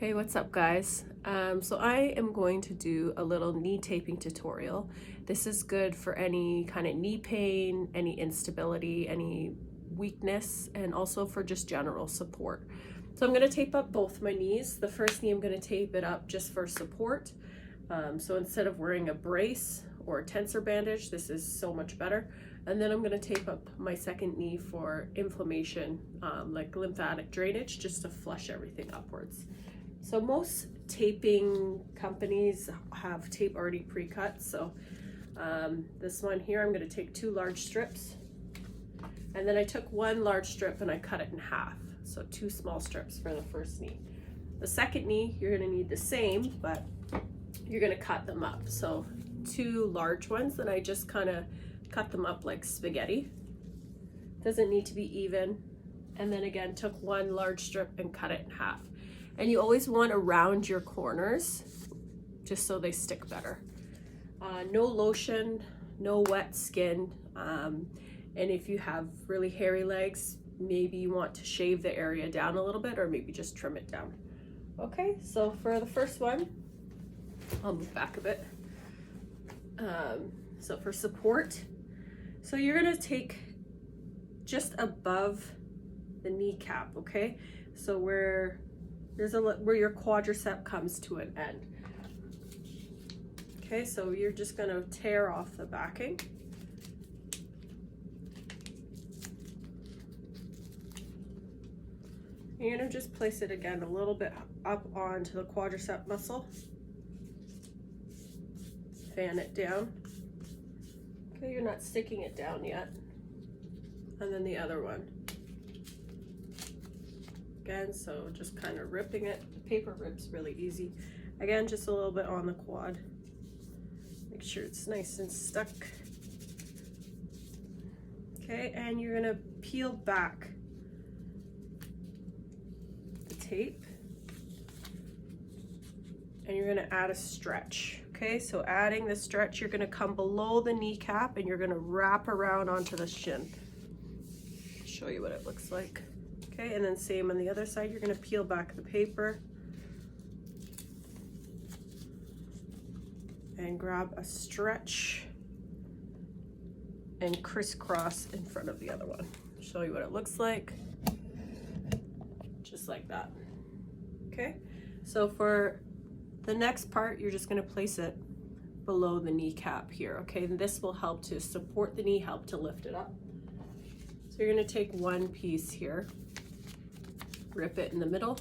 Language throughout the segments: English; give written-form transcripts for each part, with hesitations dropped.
Hey, what's up guys? So I am going to do a little knee taping tutorial. This is good for any kind of knee pain, any instability, any weakness, and also for just general support. So I'm going to tape up both my knees. The first knee I'm going to tape it up just for support. So instead of wearing a brace or a tensor bandage, this is so much better. And then I'm going to tape up my second knee for inflammation, like lymphatic drainage, just to flush everything upwards. So most taping companies have tape already pre-cut. So this one here, I'm going to take 2 large strips, and then I took 1 large strip and I cut it in half. So 2 small strips for the first knee. The second knee, you're going to need the same, but you're going to cut them up. So 2 large ones, and I just kind of cut them up like spaghetti. Doesn't need to be even. And then again, took 1 large strip and cut it in half. And you always want to round your corners just so they stick better. No lotion, no wet skin. And if you have really hairy legs, maybe you want to shave the area down a little bit, or maybe just trim it down. Okay, so for the first one, I'll move back a bit. So for support, so you're gonna take just above the kneecap, okay? So where your quadricep comes to an end. Okay, so you're just gonna tear off the backing. You're gonna just place it again a little bit up onto the quadricep muscle. Fan it down. Okay, you're not sticking it down yet. And then the other one. Again, so just kind of ripping it. The paper rips really easy. Again, just a little bit on the quad. Make sure it's nice and stuck. Okay, and you're gonna peel back the tape. And you're gonna add a stretch. Okay, so adding the stretch, you're gonna come below the kneecap and you're gonna wrap around onto the shin. I'll show you what it looks like. Okay, and then same on the other side, you're gonna peel back the paper and grab a stretch and crisscross in front of the other one. I'll show you what it looks like. Just like that. Okay, so for the next part, you're just gonna place it below the kneecap here, okay? And this will help to support the knee, help to lift it up. So you're gonna take 1 piece here, rip it in the middle.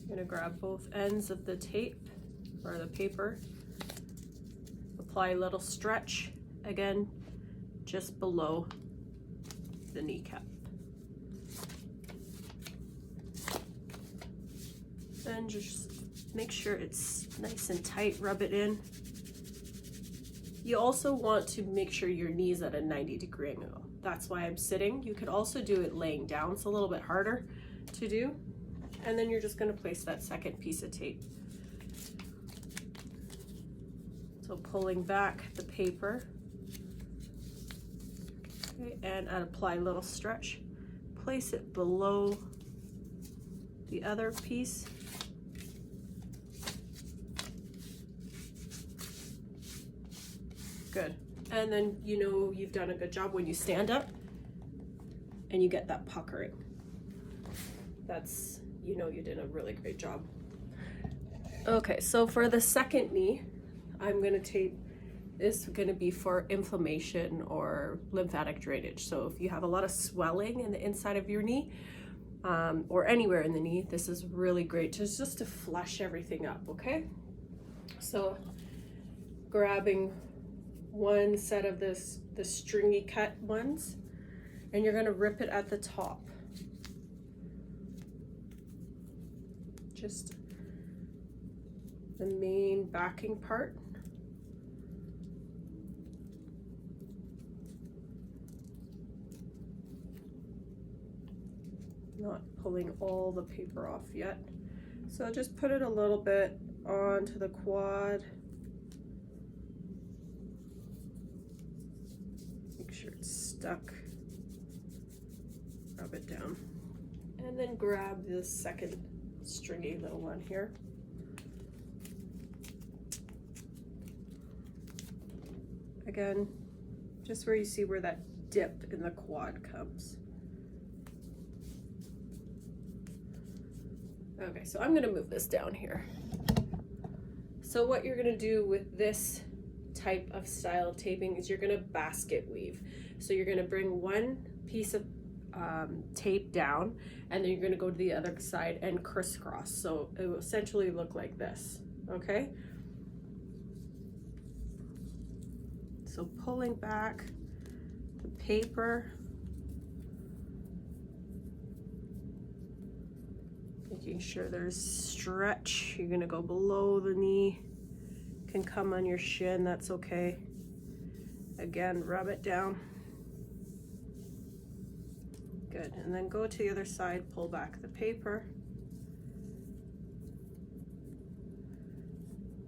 You're gonna grab both ends of the tape or the paper, apply a little stretch, again, just below the kneecap. And just make sure it's nice and tight, rub it in. You also want to make sure your knee is at a 90-degree angle. That's why I'm sitting. You could also do it laying down. It's a little bit harder to do. And then you're just gonna place that second piece of tape. So pulling back the paper, okay, and apply a little stretch. Place it below the other piece. Good. And then you know you've done a good job when you stand up and you get that puckering. That's, you know, you did a really great job. Okay, so for the second knee, I'm gonna tape, this is gonna be for inflammation or lymphatic drainage. So if you have a lot of swelling in the inside of your knee, or anywhere in the knee, this is really great just to flush everything up, okay? So grabbing 1 set of the stringy cut ones, and you're gonna rip it at the top. Just the main backing part. Not pulling all the paper off yet. So just put it a little bit onto the quad. Make sure it's stuck rub it down. And then grab the second stringy little one here. Again, just where you see where that dip in the quad comes. Okay, so I'm gonna move this down here. So what you're gonna do with this type of style taping is you're gonna basket weave. So you're gonna bring one piece of tape down, and then you're gonna go to the other side and crisscross. So it will essentially look like this, okay? So pulling back the paper, making sure there's stretch. You're gonna go below the knee, can come on your shin, that's okay. Again, rub it down. Good, and then go to the other side, pull back the paper.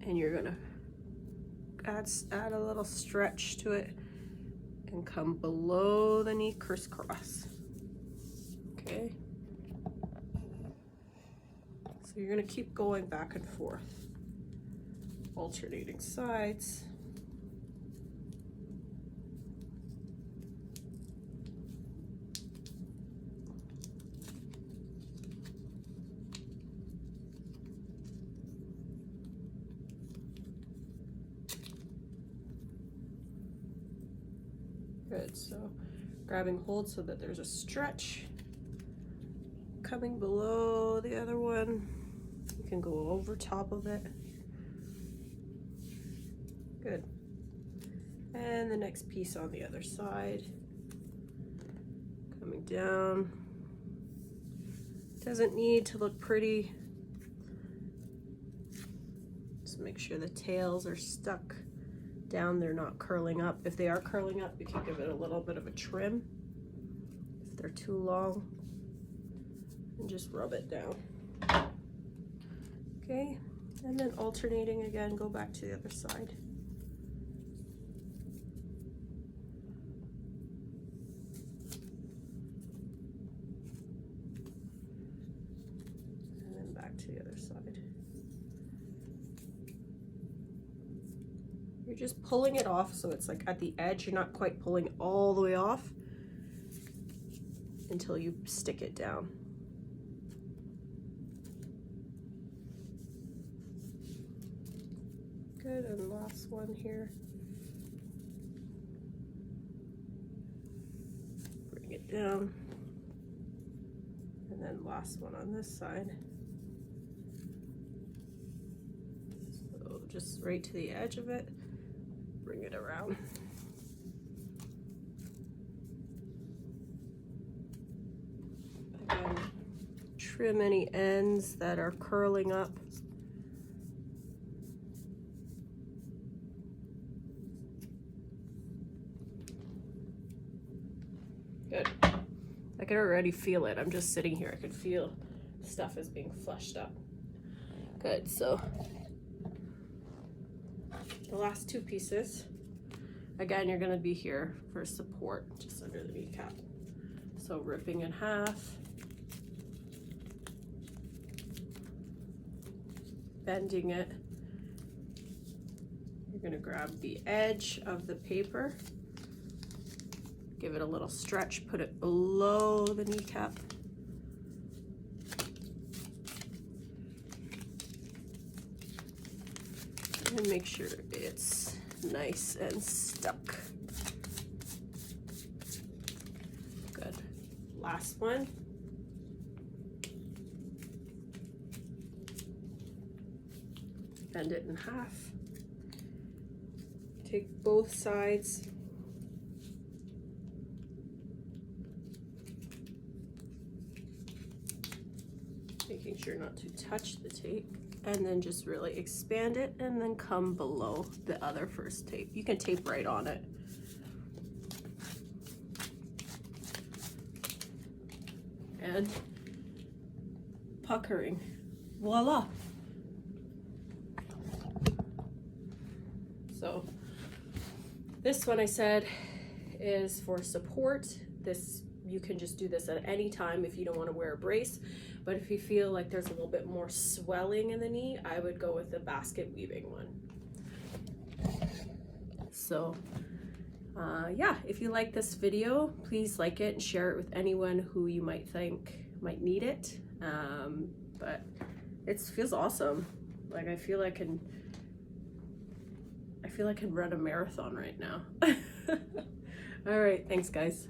And you're gonna add a little stretch to it and come below the knee, crisscross. Okay. So you're gonna keep going back and forth, alternating sides. Good, so grabbing hold so that there's a stretch coming below the other one. You can go over top of it. Good. And the next piece on the other side. Coming down. Doesn't need to look pretty. Just make sure the tails are stuck down, they're not curling up. If they are curling up, you can give it a little bit of a trim if they're too long, and just rub it down. Okay, and then alternating again, go back to the other side. And then back to the other side. You're just pulling it off so it's like at the edge. You're not quite pulling all the way off until you stick it down. Good, and last one here. Bring it down. And then last one on this side. So just right to the edge of it. Bring it around. Again, trim any ends that are curling up. Good. I can already feel it. I'm just sitting here. I can feel stuff is being flushed up. Good, so the last two pieces, again, you're gonna be here for support, just under the kneecap. So ripping in half, bending it. You're gonna grab the edge of the paper, give it a little stretch, put it below the kneecap. And make sure it's nice and stuck. Good. Last one. Bend it in half. Take both sides. Making sure not to touch the tape. And then just really expand it and then come below the other first tape. You can tape right on it. And puckering. Voila. So this one I said is for support. This You can just do this at any time if you don't want to wear a brace. But if you feel like there's a little bit more swelling in the knee, I would go with the basket weaving one. So yeah, if you like this video, please like it and share it with anyone who you might think might need it. But it feels awesome. Like I feel I can run a marathon right now. All right, thanks guys.